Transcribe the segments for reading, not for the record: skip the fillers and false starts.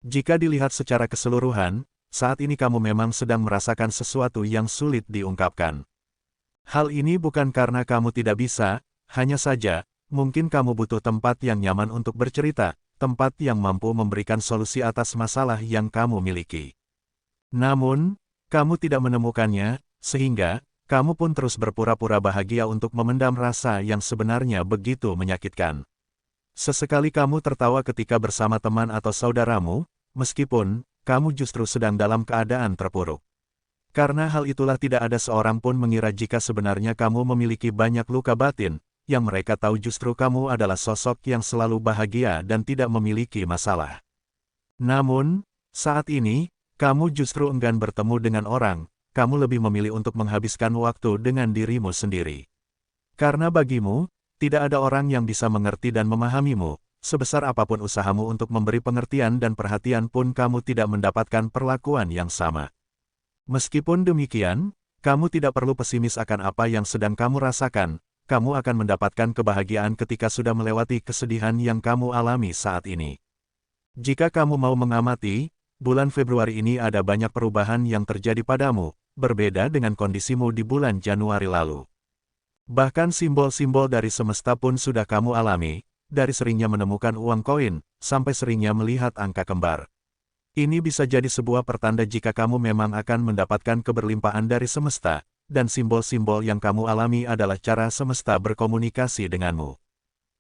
Jika dilihat secara keseluruhan, saat ini kamu memang sedang merasakan sesuatu yang sulit diungkapkan. Hal ini bukan karena kamu tidak bisa, hanya saja, mungkin kamu butuh tempat yang nyaman untuk bercerita, tempat yang mampu memberikan solusi atas masalah yang kamu miliki. Namun, kamu tidak menemukannya, sehingga, kamu pun terus berpura-pura bahagia untuk memendam rasa yang sebenarnya begitu menyakitkan. Sesekali kamu tertawa ketika bersama teman atau saudaramu, meskipun, kamu justru sedang dalam keadaan terpuruk. Karena hal itulah tidak ada seorang pun mengira jika sebenarnya kamu memiliki banyak luka batin, yang mereka tahu justru kamu adalah sosok yang selalu bahagia dan tidak memiliki masalah. Namun, saat ini, kamu justru enggan bertemu dengan orang, kamu lebih memilih untuk menghabiskan waktu dengan dirimu sendiri. Karena bagimu, tidak ada orang yang bisa mengerti dan memahamimu, sebesar apapun usahamu untuk memberi pengertian dan perhatian pun kamu tidak mendapatkan perlakuan yang sama. Meskipun demikian, kamu tidak perlu pesimis akan apa yang sedang kamu rasakan, kamu akan mendapatkan kebahagiaan ketika sudah melewati kesedihan yang kamu alami saat ini. Jika kamu mau mengamati, bulan Februari ini ada banyak perubahan yang terjadi padamu, berbeda dengan kondisimu di bulan Januari lalu. Bahkan simbol-simbol dari semesta pun sudah kamu alami, dari seringnya menemukan uang koin, sampai seringnya melihat angka kembar. Ini bisa jadi sebuah pertanda jika kamu memang akan mendapatkan keberlimpahan dari semesta, dan simbol-simbol yang kamu alami adalah cara semesta berkomunikasi denganmu.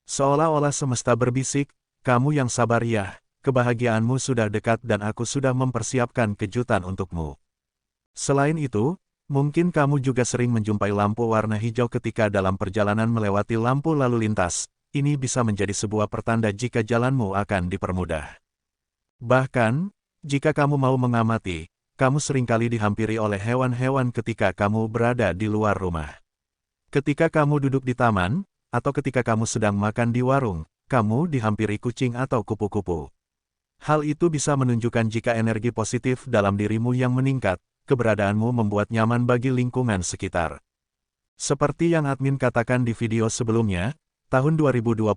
Seolah-olah semesta berbisik, kamu yang sabar ya, kebahagiaanmu sudah dekat dan aku sudah mempersiapkan kejutan untukmu. Selain itu, mungkin kamu juga sering menjumpai lampu warna hijau ketika dalam perjalanan melewati lampu lalu lintas. Ini bisa menjadi sebuah pertanda jika jalanmu akan dipermudah. Bahkan, jika kamu mau mengamati, kamu seringkali dihampiri oleh hewan-hewan ketika kamu berada di luar rumah. Ketika kamu duduk di taman, atau ketika kamu sedang makan di warung, kamu dihampiri kucing atau kupu-kupu. Hal itu bisa menunjukkan jika energi positif dalam dirimu yang meningkat, keberadaanmu membuat nyaman bagi lingkungan sekitar. Seperti yang admin katakan di video sebelumnya, tahun 2024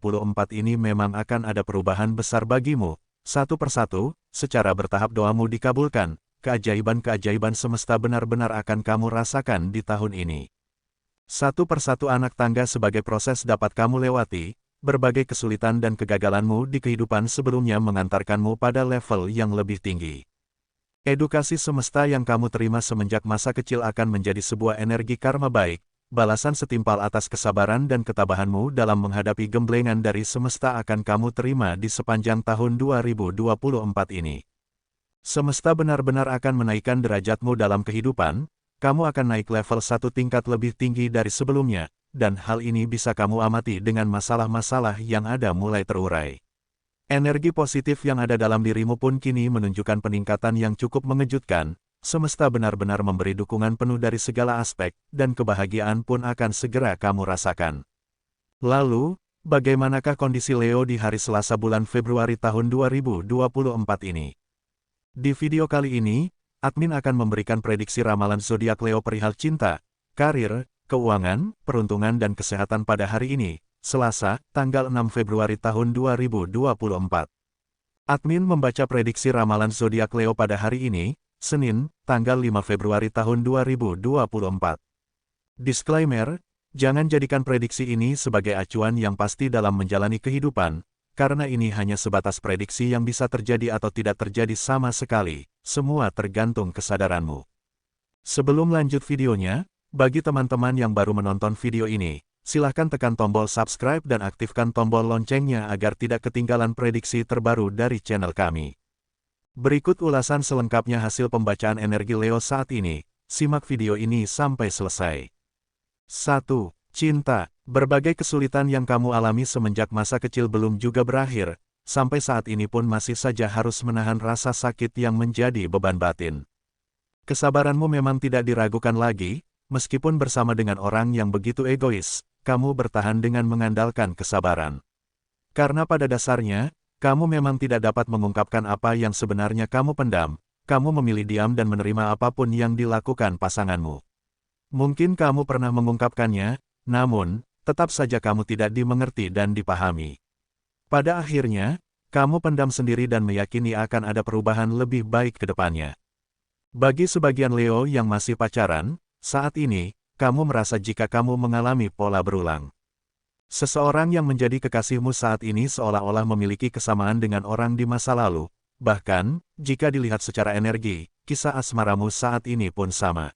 ini memang akan ada perubahan besar bagimu, satu persatu, secara bertahap doamu dikabulkan, keajaiban-keajaiban semesta benar-benar akan kamu rasakan di tahun ini. Satu persatu anak tangga sebagai proses dapat kamu lewati, berbagai kesulitan dan kegagalanmu di kehidupan sebelumnya mengantarkanmu pada level yang lebih tinggi. Edukasi semesta yang kamu terima semenjak masa kecil akan menjadi sebuah energi karma baik, balasan setimpal atas kesabaran dan ketabahanmu dalam menghadapi gemblengan dari semesta akan kamu terima di sepanjang tahun 2024 ini. Semesta benar-benar akan menaikkan derajatmu dalam kehidupan, kamu akan naik level satu tingkat lebih tinggi dari sebelumnya, dan hal ini bisa kamu amati dengan masalah-masalah yang ada mulai terurai. Energi positif yang ada dalam dirimu pun kini menunjukkan peningkatan yang cukup mengejutkan, semesta benar-benar memberi dukungan penuh dari segala aspek, dan kebahagiaan pun akan segera kamu rasakan. Lalu, bagaimanakah kondisi Leo di hari Selasa bulan Februari tahun 2024 ini? Di video kali ini, admin akan memberikan prediksi ramalan zodiak Leo perihal cinta, karir, keuangan, peruntungan dan kesehatan pada hari ini, Selasa, tanggal 6 Februari tahun 2024. Admin membaca prediksi ramalan zodiak Leo pada hari ini, Senin, tanggal 5 Februari tahun 2024. Disclaimer, jangan jadikan prediksi ini sebagai acuan yang pasti dalam menjalani kehidupan, karena ini hanya sebatas prediksi yang bisa terjadi atau tidak terjadi sama sekali, semua tergantung kesadaranmu. Sebelum lanjut videonya, bagi teman-teman yang baru menonton video ini, silahkan tekan tombol subscribe dan aktifkan tombol loncengnya agar tidak ketinggalan prediksi terbaru dari channel kami. Berikut ulasan selengkapnya hasil pembacaan energi Leo saat ini, simak video ini sampai selesai. 1. Cinta. Berbagai kesulitan yang kamu alami semenjak masa kecil belum juga berakhir, sampai saat ini pun masih saja harus menahan rasa sakit yang menjadi beban batin. Kesabaranmu memang tidak diragukan lagi, meskipun bersama dengan orang yang begitu egois, kamu bertahan dengan mengandalkan kesabaran. Karena pada dasarnya, kamu memang tidak dapat mengungkapkan apa yang sebenarnya kamu pendam, kamu memilih diam dan menerima apapun yang dilakukan pasanganmu. Mungkin kamu pernah mengungkapkannya, namun, tetap saja kamu tidak dimengerti dan dipahami. Pada akhirnya, kamu pendam sendiri dan meyakini akan ada perubahan lebih baik ke depannya. Bagi sebagian Leo yang masih pacaran, saat ini, kamu merasa jika kamu mengalami pola berulang. Seseorang yang menjadi kekasihmu saat ini seolah-olah memiliki kesamaan dengan orang di masa lalu. Bahkan, jika dilihat secara energi, kisah asmaramu saat ini pun sama.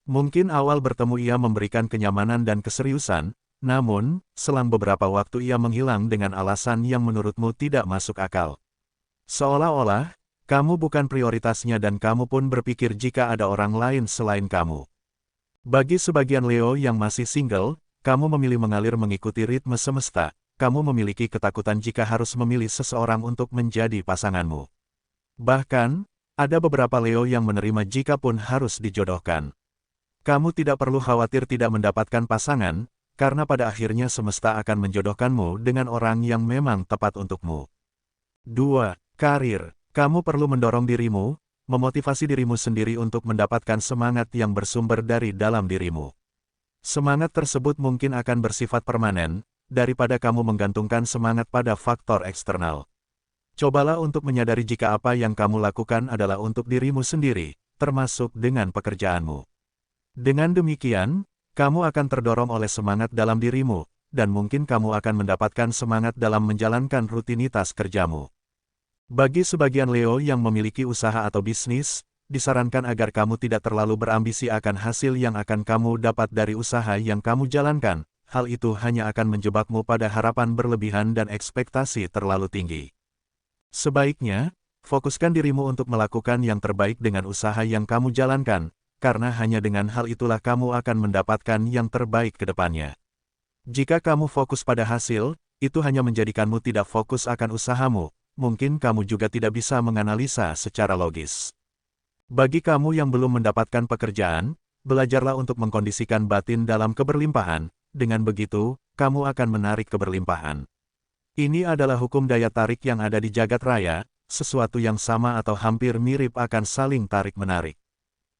Mungkin awal bertemu ia memberikan kenyamanan dan keseriusan, namun, selang beberapa waktu ia menghilang dengan alasan yang menurutmu tidak masuk akal. Seolah-olah, kamu bukan prioritasnya dan kamu pun berpikir jika ada orang lain selain kamu. Bagi sebagian Leo yang masih single, kamu memilih mengalir mengikuti ritme semesta, kamu memiliki ketakutan jika harus memilih seseorang untuk menjadi pasanganmu. Bahkan, ada beberapa Leo yang menerima jika pun harus dijodohkan. Kamu tidak perlu khawatir tidak mendapatkan pasangan, karena pada akhirnya semesta akan menjodohkanmu dengan orang yang memang tepat untukmu. 2. Karir. Kamu perlu mendorong dirimu, memotivasi dirimu sendiri untuk mendapatkan semangat yang bersumber dari dalam dirimu. Semangat tersebut mungkin akan bersifat permanen, daripada kamu menggantungkan semangat pada faktor eksternal. Cobalah untuk menyadari jika apa yang kamu lakukan adalah untuk dirimu sendiri, termasuk dengan pekerjaanmu. Dengan demikian, kamu akan terdorong oleh semangat dalam dirimu, dan mungkin kamu akan mendapatkan semangat dalam menjalankan rutinitas kerjamu. Bagi sebagian Leo yang memiliki usaha atau bisnis, disarankan agar kamu tidak terlalu berambisi akan hasil yang akan kamu dapat dari usaha yang kamu jalankan. Hal itu hanya akan menjebakmu pada harapan berlebihan dan ekspektasi terlalu tinggi. Sebaiknya, fokuskan dirimu untuk melakukan yang terbaik dengan usaha yang kamu jalankan, karena hanya dengan hal itulah kamu akan mendapatkan yang terbaik ke depannya. Jika kamu fokus pada hasil, itu hanya menjadikanmu tidak fokus akan usahamu. Mungkin kamu juga tidak bisa menganalisa secara logis. Bagi kamu yang belum mendapatkan pekerjaan, belajarlah untuk mengkondisikan batin dalam keberlimpahan. Dengan begitu, kamu akan menarik keberlimpahan. Ini adalah hukum daya tarik yang ada di jagat raya, sesuatu yang sama atau hampir mirip akan saling tarik-menarik.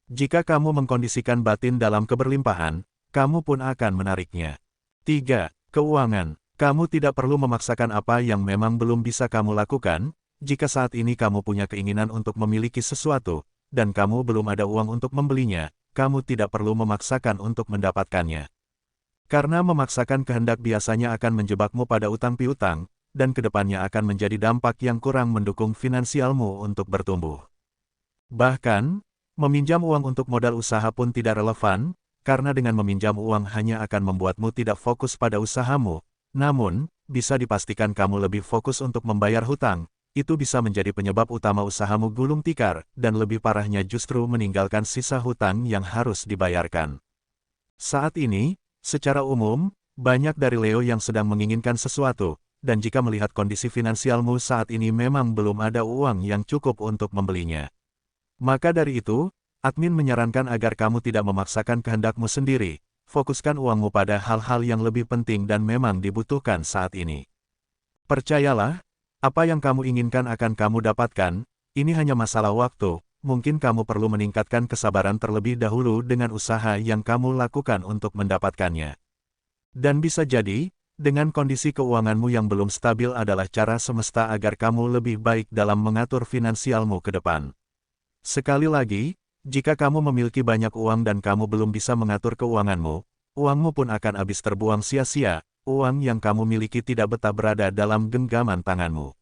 Jika kamu mengkondisikan batin dalam keberlimpahan, kamu pun akan menariknya. 3. Keuangan. Kamu tidak perlu memaksakan apa yang memang belum bisa kamu lakukan. Jika saat ini kamu punya keinginan untuk memiliki sesuatu, dan kamu belum ada uang untuk membelinya, kamu tidak perlu memaksakan untuk mendapatkannya. Karena memaksakan kehendak biasanya akan menjebakmu pada utang piutang, dan kedepannya akan menjadi dampak yang kurang mendukung finansialmu untuk bertumbuh. Bahkan, meminjam uang untuk modal usaha pun tidak relevan, karena dengan meminjam uang hanya akan membuatmu tidak fokus pada usahamu. Namun, bisa dipastikan kamu lebih fokus untuk membayar hutang. Itu bisa menjadi penyebab utama usahamu gulung tikar, dan lebih parahnya justru meninggalkan sisa hutang yang harus dibayarkan. Saat ini, secara umum, banyak dari Leo yang sedang menginginkan sesuatu, dan jika melihat kondisi finansialmu saat ini memang belum ada uang yang cukup untuk membelinya. Maka dari itu, admin menyarankan agar kamu tidak memaksakan kehendakmu sendiri. Fokuskan uangmu pada hal-hal yang lebih penting dan memang dibutuhkan saat ini. Percayalah, apa yang kamu inginkan akan kamu dapatkan, ini hanya masalah waktu. Mungkin kamu perlu meningkatkan kesabaran terlebih dahulu dengan usaha yang kamu lakukan untuk mendapatkannya. Dan bisa jadi, dengan kondisi keuanganmu yang belum stabil adalah cara semesta agar kamu lebih baik dalam mengatur finansialmu ke depan. Sekali lagi, jika kamu memiliki banyak uang dan kamu belum bisa mengatur keuanganmu, uangmu pun akan habis terbuang sia-sia, uang yang kamu miliki tidak betah berada dalam genggaman tanganmu.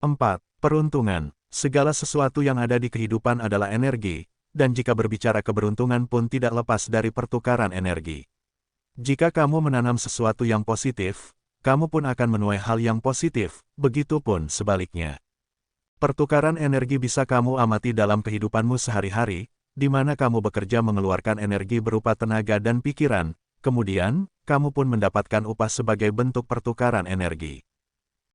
4. Peruntungan. Segala sesuatu yang ada di kehidupan adalah energi, dan jika berbicara keberuntungan pun tidak lepas dari pertukaran energi. Jika kamu menanam sesuatu yang positif, kamu pun akan menuai hal yang positif, begitupun sebaliknya. Pertukaran energi bisa kamu amati dalam kehidupanmu sehari-hari, di mana kamu bekerja mengeluarkan energi berupa tenaga dan pikiran, kemudian, kamu pun mendapatkan upah sebagai bentuk pertukaran energi.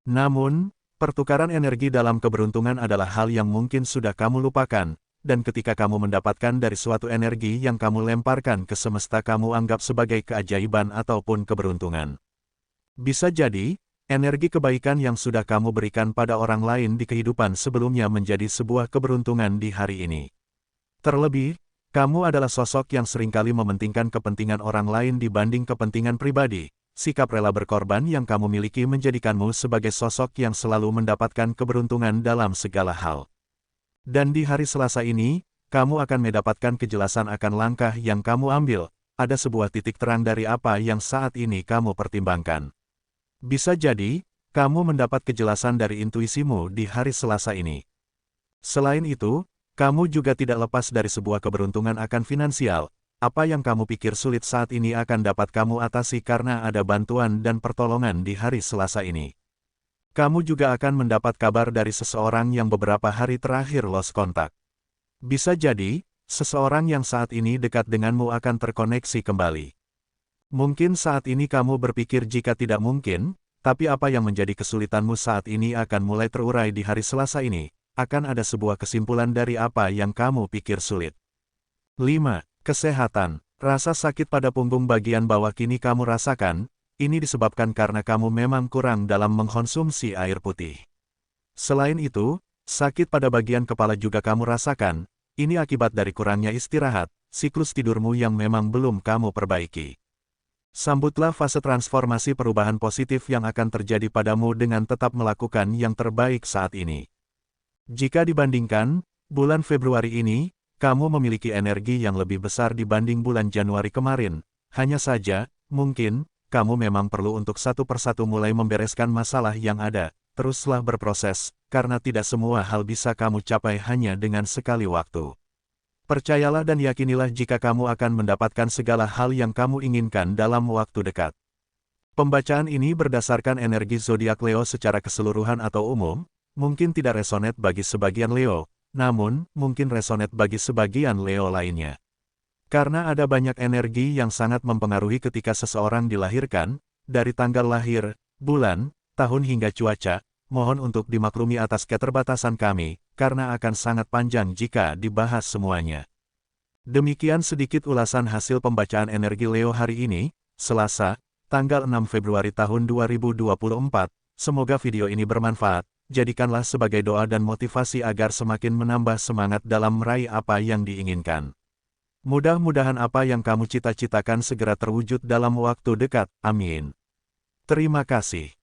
Namun, pertukaran energi dalam keberuntungan adalah hal yang mungkin sudah kamu lupakan, dan ketika kamu mendapatkan dari suatu energi yang kamu lemparkan ke semesta kamu anggap sebagai keajaiban ataupun keberuntungan. Bisa jadi, energi kebaikan yang sudah kamu berikan pada orang lain di kehidupan sebelumnya menjadi sebuah keberuntungan di hari ini. Terlebih, kamu adalah sosok yang seringkali mementingkan kepentingan orang lain dibanding kepentingan pribadi, sikap rela berkorban yang kamu miliki menjadikanmu sebagai sosok yang selalu mendapatkan keberuntungan dalam segala hal. Dan di hari Selasa ini, kamu akan mendapatkan kejelasan akan langkah yang kamu ambil, ada sebuah titik terang dari apa yang saat ini kamu pertimbangkan. Bisa jadi, kamu mendapat kejelasan dari intuisimu di hari Selasa ini. Selain itu, kamu juga tidak lepas dari sebuah keberuntungan akan finansial. Apa yang kamu pikir sulit saat ini akan dapat kamu atasi karena ada bantuan dan pertolongan di hari Selasa ini. Kamu juga akan mendapat kabar dari seseorang yang beberapa hari terakhir lost kontak. Bisa jadi, seseorang yang saat ini dekat denganmu akan terkoneksi kembali. Mungkin saat ini kamu berpikir jika tidak mungkin, tapi apa yang menjadi kesulitanmu saat ini akan mulai terurai di hari Selasa ini. Akan ada sebuah kesimpulan dari apa yang kamu pikir sulit. 5. Kesehatan. Rasa sakit pada punggung bagian bawah kini kamu rasakan, ini disebabkan karena kamu memang kurang dalam mengkonsumsi air putih. Selain itu, sakit pada bagian kepala juga kamu rasakan, ini akibat dari kurangnya istirahat, siklus tidurmu yang memang belum kamu perbaiki. Sambutlah fase transformasi perubahan positif yang akan terjadi padamu dengan tetap melakukan yang terbaik saat ini. Jika dibandingkan, bulan Februari ini, kamu memiliki energi yang lebih besar dibanding bulan Januari kemarin. Hanya saja, mungkin, kamu memang perlu untuk satu persatu mulai membereskan masalah yang ada. Teruslah berproses, karena tidak semua hal bisa kamu capai hanya dengan sekali waktu. Percayalah dan yakinilah jika kamu akan mendapatkan segala hal yang kamu inginkan dalam waktu dekat. Pembacaan ini berdasarkan energi zodiak Leo secara keseluruhan atau umum, mungkin tidak resonate bagi sebagian Leo, namun, mungkin resonate bagi sebagian Leo lainnya. Karena ada banyak energi yang sangat mempengaruhi ketika seseorang dilahirkan, dari tanggal lahir, bulan, tahun hingga cuaca, mohon untuk dimaklumi atas keterbatasan kami, karena akan sangat panjang jika dibahas semuanya. Demikian sedikit ulasan hasil pembacaan energi Leo hari ini, Selasa, tanggal 6 Februari tahun 2024, semoga video ini bermanfaat. Jadikanlah sebagai doa dan motivasi agar semakin menambah semangat dalam meraih apa yang diinginkan. Mudah-mudahan apa yang kamu cita-citakan segera terwujud dalam waktu dekat. Amin. Terima kasih.